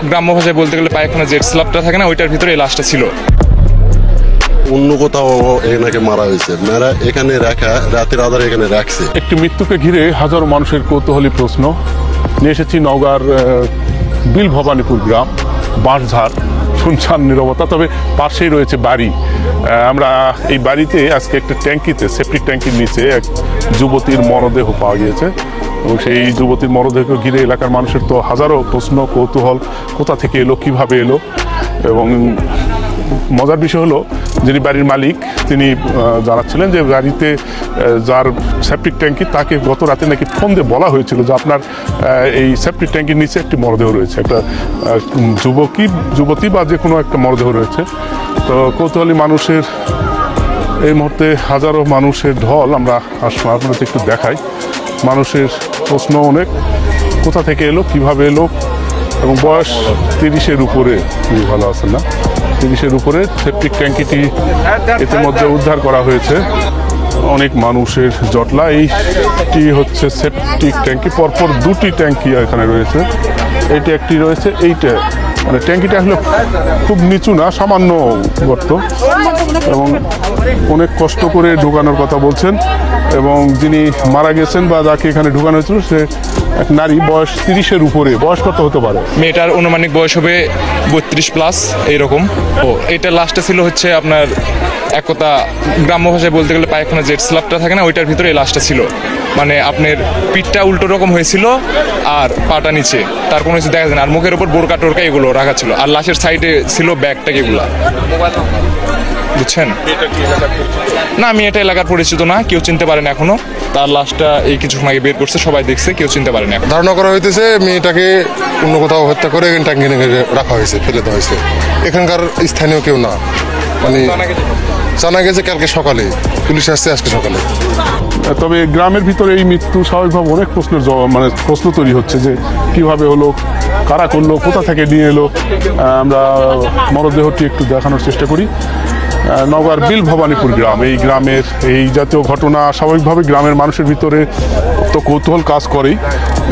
গ্রাম্য ভাষায় বলতে গেলে পায়খানা যে স্ল্যাবটা থাকে না, ওইটার ভিতরে এই লাশটা ছিল। অন্য কোথাও এনাকে মারা হয়েছে, মেয়েরা এখানে রাখা রাতের আধারে এখানে রাখছে। একটি মৃত্যুকে ঘিরে হাজারো মানুষের কৌতূহলী প্রশ্ন নিয়ে এসেছি নওগাঁর বিল ভবানীপুর গ্রাম, বাঁশঝাড়, শুনশান নীরবতা, তবে পাশেই রয়েছে বাড়ি। আমরা এই বাড়িতে আজকে একটা ট্যাঙ্কিতে, সেপ্টিক ট্যাঙ্কির নিচে এক যুবতীর মরদেহ পাওয়া গিয়েছে এবং সেই যুবতীর মরদেহকে ঘিরে এলাকার মানুষের তো হাজারো প্রশ্ন, কৌতূহল, কোথা থেকে এলো, কিভাবে এলো। এবং মজার বিষয় হলো, যিনি বাড়ির মালিক তিনি জানাচ্ছিলেন যে বাড়িতে যার সেপ্টিক ট্যাঙ্কি, তাকে গত রাতে নাকি ফোন দিয়ে বলা হয়েছিল যে আপনার এই সেপ্টিক ট্যাঙ্কির নিচে একটি মরদেহ রয়েছে, একটা যুবতী বা যে কোনো একটা মরদেহ রয়েছে। তো কৌতূহলী মানুষের এই মুহূর্তে হাজারো মানুষের ঢল। আমরা আপনাদের একটু দেখাই। মানুষের প্রশ্ন অনেক, কোথা থেকে এলো, কিভাবে এলো, এবং বয়স 30-এর উপরে, ভালো আছেন না, 30-এর উপরে সেপ্টিক ট্যাঙ্কিটি ইতিমধ্যে উদ্ধার করা হয়েছে। অনেক মানুষের জটলা। এইটি হচ্ছে সেপ্টিক ট্যাঙ্কি, পরপর দুটি ট্যাঙ্কি এখানে রয়েছে। এইটি একটি রয়েছে, এইটা মানে ট্যাঙ্কিটা আসলে খুব নিচু না, সামান্য গর্ত, এবং অনেক কষ্ট করে ঢোকানোর কথা বলছেন। এবং যিনি মারা গেছেন বা যাকে এখানে ঢোকানো হয়েছিল সে এক নারী, বয়স 30-এর উপরে। বয়স কত হতে পারে? মেয়েটার অনুমানিক বয়স হবে 32+ এইরকম। ও এটা লাশটা ছিল হচ্ছে আপনার এক কথা গ্রাম্য ভাষায় বলতে গেলে পায়খানা যে স্ল্যাবটা থাকে না, ওইটার ভিতরে এই লাশটা ছিল। মানে আপনার পিঠটা উল্টো রকম হয়েছিল আর পাটা নিচে, তার কোনো কিছু দেখা যায় না। আর মুখের উপর বোরকা টোরকা এগুলো রাখা ছিল, আর লাশের সাইডে ছিল ব্যাগটাকে এগুলা, বুঝছেন না? আমি এটা এলাকার পরিচিত না, কেউ চিনতে পারেন এখনো। তার লাশটা এই কিছুক্ষণ আগে বের করছে, সবাই দেখছে, কেউ চিনতে পারেন এখন। ধারণা করা হইতেছে মেয়েটাকে অন্য কোথাও হত্যা করে এখানে টাঙ্গি রাখা হয়েছে, ফেলে দেওয়া হয়েছে। এখানকার স্থানীয় কেউ না, মানে জানা গেছে কালকে সকালে, পুলিশ আসছে আজকে সকালে। তবে গ্রামের ভিতরে এই মৃত্যু স্বাভাবিকভাবে অনেক প্রশ্নের মানে প্রশ্ন তৈরি হচ্ছে যে কিভাবে হলো, কারা করলো, কোথা থেকে নিয়ে এলো। আমরা মরদেহটি একটু দেখানোর চেষ্টা করি। নওগাঁর বিল ভবানীপুর গ্রাম, এই গ্রামের এই জাতীয় ঘটনা স্বাভাবিকভাবে গ্রামের মানুষের ভিতরে তো কৌতূহল কাজ করেই।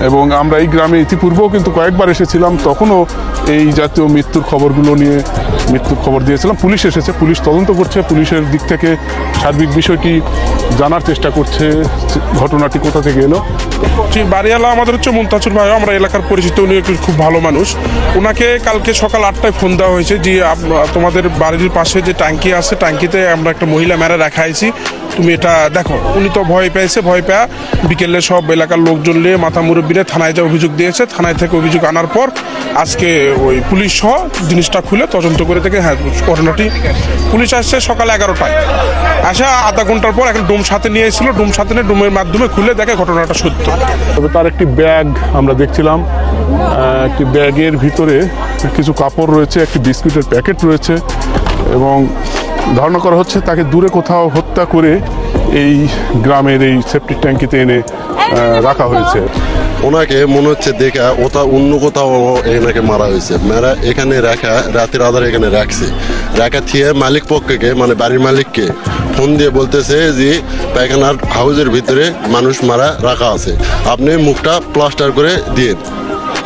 এবং আমরা এই গ্রামে ইতিপূর্বেও কিন্তু কয়েকবার এসেছিলাম, তখনও এই জাতীয় মৃত্যুর খবরগুলো নিয়ে মৃত্যুর খবর দিয়েছিলাম। পুলিশ এসেছে, পুলিশ তদন্ত করছে, পুলিশের দিক থেকে সার্বিক বিষয়টি জানার চেষ্টা করছে, ঘটনাটি কোথা থেকে এলো। বাড়িওয়ালা আমাদের হচ্ছে মুনতাসির ভাই, আমরা এলাকার পরিচিত, উনি একটু খুব ভালো মানুষ। ওনাকে কালকে সকাল 8টায় ফোন দেওয়া হয়েছে যে তোমাদের বাড়ির পাশে যে ট্যাঙ্কি আছে, ট্যাঙ্কিতে আমরা একটা মহিলা মেরে রাখা আছি, তুমি এটা দেখো। উনি তো ভয় পেয়েছে, ভয় পেয়ে বিকেলে সব এলাকার লোকজন নিয়ে মাথা মুরব্বীরা থানায় যা অভিযোগ দিয়েছে, থানায় থেকে অভিযোগ আনার পর আজকে ওই পুলিশ সহ জিনিসটা খুলে তদন্ত করে থেকে, হ্যাঁ ঘটনাটি পুলিশ আসছে সকাল 11টায়, আসা আধা ঘন্টার পর এখন ডোম সাথে নিয়ে এসেছিল, ডোম সাথে নিয়ে ডোমের মাধ্যমে খুলে দেখে ঘটনাটা সত্য। তবে তার একটি ব্যাগ আমরা দেখছিলাম, একটি ব্যাগের ভিতরে কিছু কাপড় রয়েছে, একটি বিস্কুটের প্যাকেট রয়েছে, এবং ধারণা করা হচ্ছে তাকে দূরে কোথাও হত্যা করে এই গ্রামের এই সেপ্টিক ট্যাঙ্কিতে এনে রাখা হয়েছে। ওনাকে মনে হচ্ছে দেখা ওটা অন্য কোথাও এনাকে মারা হয়েছে, মেয়েরা এখানে রাখা রাতের আধারে এখানে রাখছে। রাখা থিয়ে মালিক পক্ষকে, মানে বাড়ির মালিককে ফোন দিয়ে বলতেছে যে পায়খানার হাউজের ভিতরে মানুষ মারা রাখা আছে, আপনি মুখটা প্লাস্টার করে দিয়ে,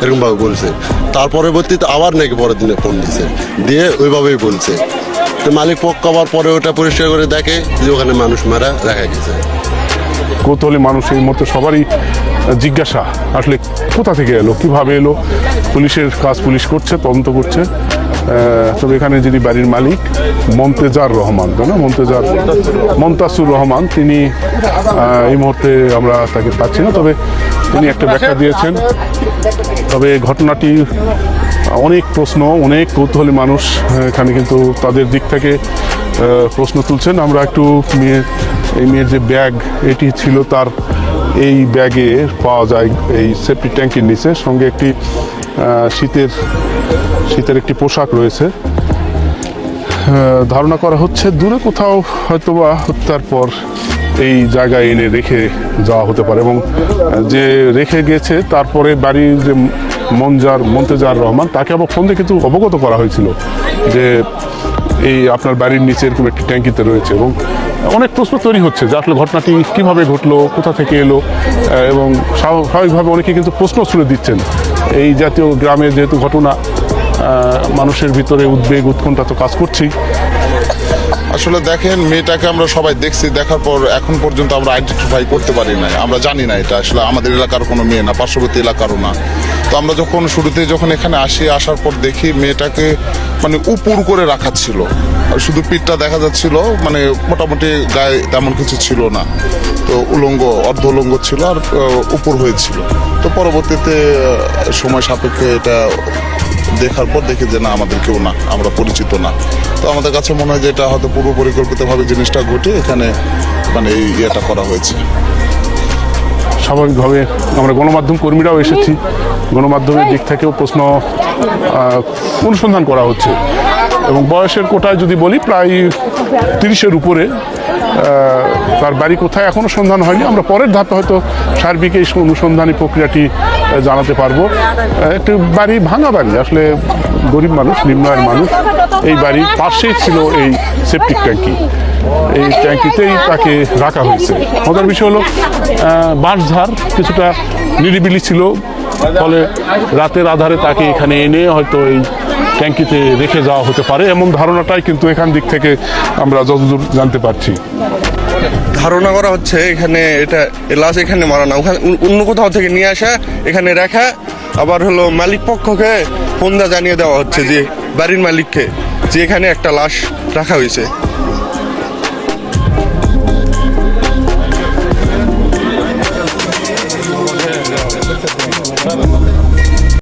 এরকমভাবে বলছে। তার পরবর্তীতে আবার নাকি পরের দিনে ফোন দিছে, দিয়ে ওইভাবেই বলছে। তো মালিক পক্ষ আবার পরে ওটা পরিষ্কার করে দেখে যে ওখানে মানুষ মারা রাখা গেছে। কৌতূহলী মানুষ এই মুহূর্তে সবারই জিজ্ঞাসা, আসলে কোথা থেকে এলো, কিভাবে এলো। পুলিশের কাজ পুলিশ করছে, তদন্ত করছে। তবে এখানে যিনি বাড়ির মালিক, মন্তেজার রহমান, তাই না, মন্তাসুর রহমান, তিনি এই মুহূর্তে আমরা তাকে পাচ্ছি না, তবে তিনি একটা ব্যাখ্যা দিয়েছেন। তবে ঘটনাটি অনেক প্রশ্ন, অনেক কৌতূহলী মানুষ এখানে কিন্তু তাদের দিক থেকে প্রশ্ন তুলছেন। আমরা একটু এই মেয়ের যে ব্যাগ এটি ছিল, তার এই ব্যাগে পাওয়া যায় এই সেপ্টিক ট্যাঙ্কির নিচে, সঙ্গে একটি শীতের একটি পোশাক রয়েছে। ধারণা করা হচ্ছে দূরে কোথাও হয়তোবা হত্যার পর এই জায়গায় এনে রেখে যাওয়া হতে পারে, এবং যে রেখে গেছে তারপরে বাড়ির যে মন্তেজার রহমান, তাকে আবার ফোন দিয়ে কিন্তু অবগত করা হয়েছিল যে এই আপনার বাড়ির নিচে এরকম একটি ট্যাঙ্কিতে রয়েছে। এবং অনেক প্রশ্ন তৈরি হচ্ছে যে আসলে ঘটনাটি কীভাবে ঘটলো, কোথা থেকে এলো, এবং স্বাভাবিকভাবে অনেকে কিন্তু প্রশ্ন ছুড়ে দিচ্ছেন। এই জাতীয় গ্রামের যেহেতু ঘটনা, মানুষের ভিতরে উদ্বেগ উৎকণ্ঠা তো কাজ করছেই। আসলে দেখেন, মেয়েটাকে আমরা সবাই দেখছি, দেখার পর এখন পর্যন্ত আমরা আইডেন্টিফাই করতে পারি না, আমরা জানি না এটা আসলে আমাদের এলাকার কোনো মেয়ে না, পার্শ্ববর্তী এলাকারও না। তো আমরা যখন শুরুতে যখন এখানে আসার পর দেখি মেয়েটাকে মানে উপর করে রাখা ছিল, আর শুধু পিঠটা দেখা যাচ্ছিল, মানে মোটামুটি গায়ে তেমন কিছু ছিল না, তো উলঙ্গ অর্ধ উলঙ্গ ছিল আর উপর হয়েছিল। তো পরবর্তীতে সময় সাপেক্ষে এটা দেখার পর দেখি যে না, আমাদের কেউ না, আমরা পরিচিত না। তো আমাদের কাছে মনে হয় যে এটা হয়তো পূর্ব পরিকল্পিতভাবে জিনিসটা ঘটে এখানে মানে এই ইয়েটা করা হয়েছে। স্বাভাবিকভাবে আমরা গণমাধ্যম কর্মীরাও এসেছি, গণমাধ্যমের দিক থেকেও প্রশ্ন অনুসন্ধান করা হচ্ছে এবং বয়সের কোটায় যদি বলি প্রায় 30-এর উপরে। তার বাড়ি কোথায় এখনও সন্ধান হয়নি, আমরা পরের ধাপে হয়তো সার্বিক এই অনুসন্ধানী প্রক্রিয়াটি জানাতে পারবো। একটি বাড়ি, ভাঙা বাড়ি, আসলে গরিব মানুষ, নিম্ন আয়ের মানুষ, এই বাড়ির পাশেই ছিল এই সেপটিক ট্যাঙ্কি, এই ট্যাঙ্কিতেই তাকে রাখা হয়েছে। মজার বিষয় হলো বাঁশঝাড় কিছুটা নিরিবিলি ছিল, ফলে রাতের আধারে তাকে এখানে এনে হয়তো এই ট্যাঙ্কিতে রেখে যাওয়া হতে পারে, এমন ধারণাটাই কিন্তু এখান দিক থেকে আমরা যতদূর জানতে পারছি। ধারণা করা হচ্ছে এখানে এটা লাশ এখানে মারা না, ওখানে অন্য কোথাও থেকে নিয়ে আসা, এখানে রাখা, আবার হলো মালিক পক্ষকে ফোন জানিয়ে দেওয়া হচ্ছে যে বাড়ির মালিককে যে এখানে একটা লাশ রাখা হয়েছে।